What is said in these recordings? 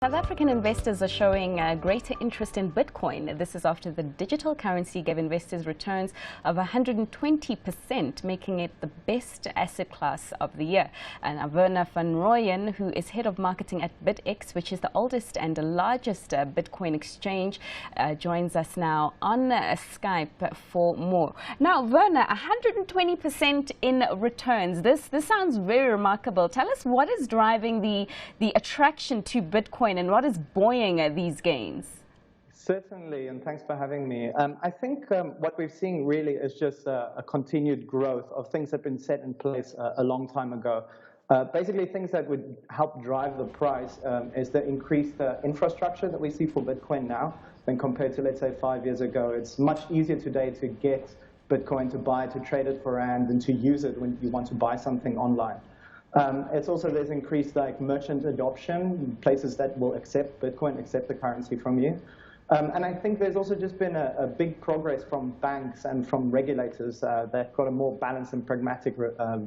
South African investors are showing greater interest in Bitcoin. This is after the digital currency gave investors returns of 120%, making it the best asset class of the year. And Werner van Rooyen, who is head of marketing at BitX, which is the oldest and the largest Bitcoin exchange, joins us now on Skype for more. Now, Werner, 120% in returns. This sounds very remarkable. Tell us what is driving the attraction to Bitcoin and what is buoying these gains? Certainly, and thanks for having me. I think what we're seeing really is just a continued growth of things that have been set in place a long time ago. Basically, things that would help drive the price is the increased infrastructure that we see for Bitcoin now than compared to, let's say, 5 years ago. It's much easier today to get Bitcoin, to buy, to trade it for rand, and to use it when you want to buy something online. It's also, there's increased merchant adoption, places that will accept Bitcoin, accept the currency from you. And I think there's also just been a big progress from banks and from regulators that got a more balanced and pragmatic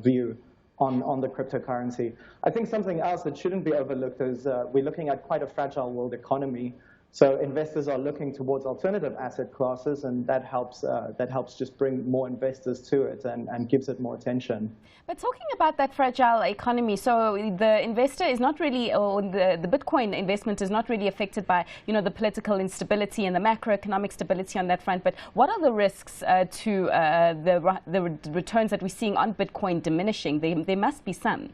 view on the cryptocurrency. I think something else that shouldn't be overlooked is we're looking at quite a fragile world economy. So investors are looking towards alternative asset classes, and that helps just bring more investors to it and gives it more attention. But talking about that fragile economy, so the investor is not really, or the Bitcoin investment is not really affected by, the political instability and the macroeconomic stability on that front. But what are the risks to the returns that we're seeing on Bitcoin diminishing? There must be some.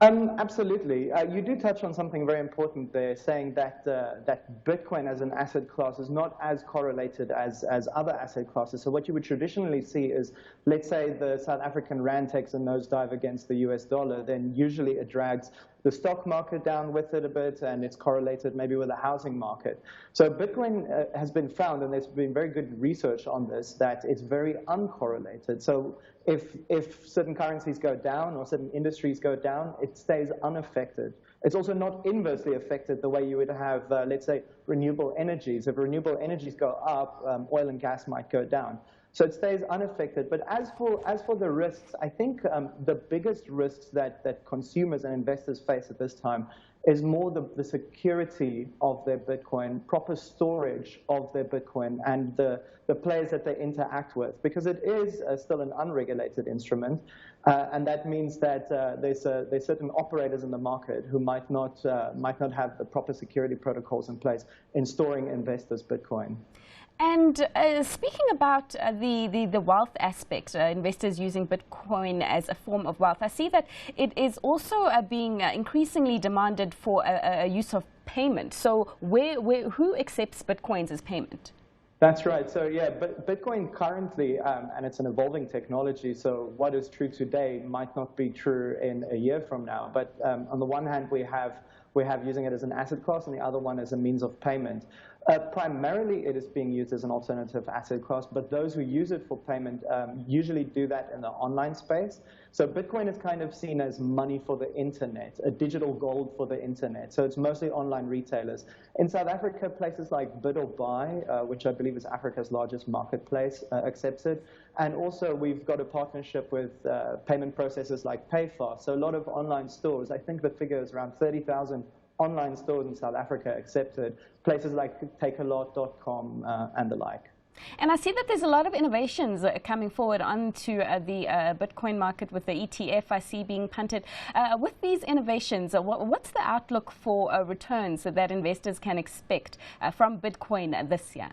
Absolutely. You do touch on something very important there, saying that that Bitcoin as an asset class is not as correlated as other asset classes. So what you would traditionally see is, let's say the South African rand takes a nosedive against the US dollar, then usually it drags the stock market down with it a bit, and it's correlated maybe with the housing market. So Bitcoin has been found, and there's been very good research on this, that it's very uncorrelated. So if certain currencies go down or certain industries go down, it stays unaffected. It's also not inversely affected the way you would have, let's say, renewable energies. If renewable energies go up, oil and gas might go down. So it stays unaffected. But as for the risks, I think the biggest risks that consumers and investors face at this time is more the security of their Bitcoin, proper storage of their Bitcoin, and the players that they interact with, because it is still an unregulated instrument, and that means that there's certain operators in the market who might not have the proper security protocols in place in storing investors' Bitcoin. And speaking about the wealth aspect, investors using Bitcoin as a form of wealth, I see that it is also being increasingly demanded for a use of payment. So who accepts Bitcoins as payment? That's right. So yeah, but Bitcoin currently, and it's an evolving technology, so what is true today might not be true in a year from now. But on the one hand, we have using it as an asset class, and the other one as a means of payment. Primarily, it is being used as an alternative asset class, but those who use it for payment usually do that in the online space. So Bitcoin is kind of seen as money for the internet, a digital gold for the internet. So it's mostly online retailers. In South Africa, places like Bid or Buy, which I believe is Africa's largest marketplace, accepts it. And also, we've got a partnership with payment processors like Payfast. So a lot of online stores, I think the figure is around 30,000 online stores in South Africa accepted, places like takealot.com and the like. And I see that there's a lot of innovations coming forward onto the Bitcoin market with the ETF I see being punted. With these innovations, what's the outlook for returns that investors can expect from Bitcoin this year?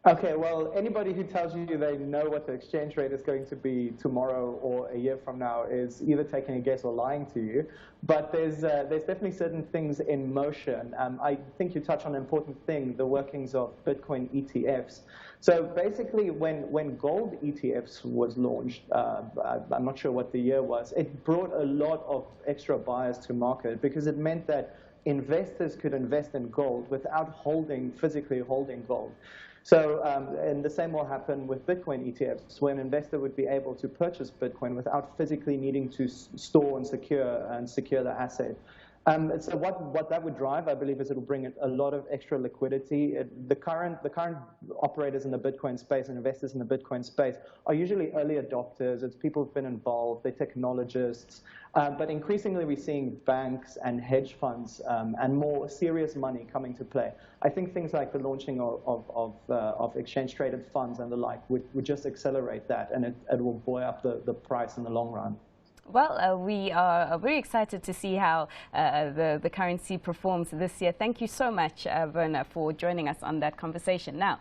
Okay, well, anybody who tells you they know what the exchange rate is going to be tomorrow or a year from now is either taking a guess or lying to you. But there's definitely certain things in motion. I think you touch on an important thing, the workings of Bitcoin ETFs. So basically, when gold ETFs was launched, I'm not sure what the year was, it brought a lot of extra buyers to market because it meant that investors could invest in gold without physically holding gold. So, and the same will happen with Bitcoin ETFs, where an investor would be able to purchase Bitcoin without physically needing to store and secure the asset. So what that would drive, I believe, is it'll bring a lot of extra liquidity. The current operators in the Bitcoin space and investors in the Bitcoin space are usually early adopters. It's people who've been involved, they're technologists. But increasingly, we're seeing banks and hedge funds and more serious money coming to play. I think things like the launching of exchange-traded funds and the like would just accelerate that, and it will buoy up the price in the long run. Well, we are very excited to see how the currency performs this year. Thank you so much, Werner, for joining us on that conversation. Now,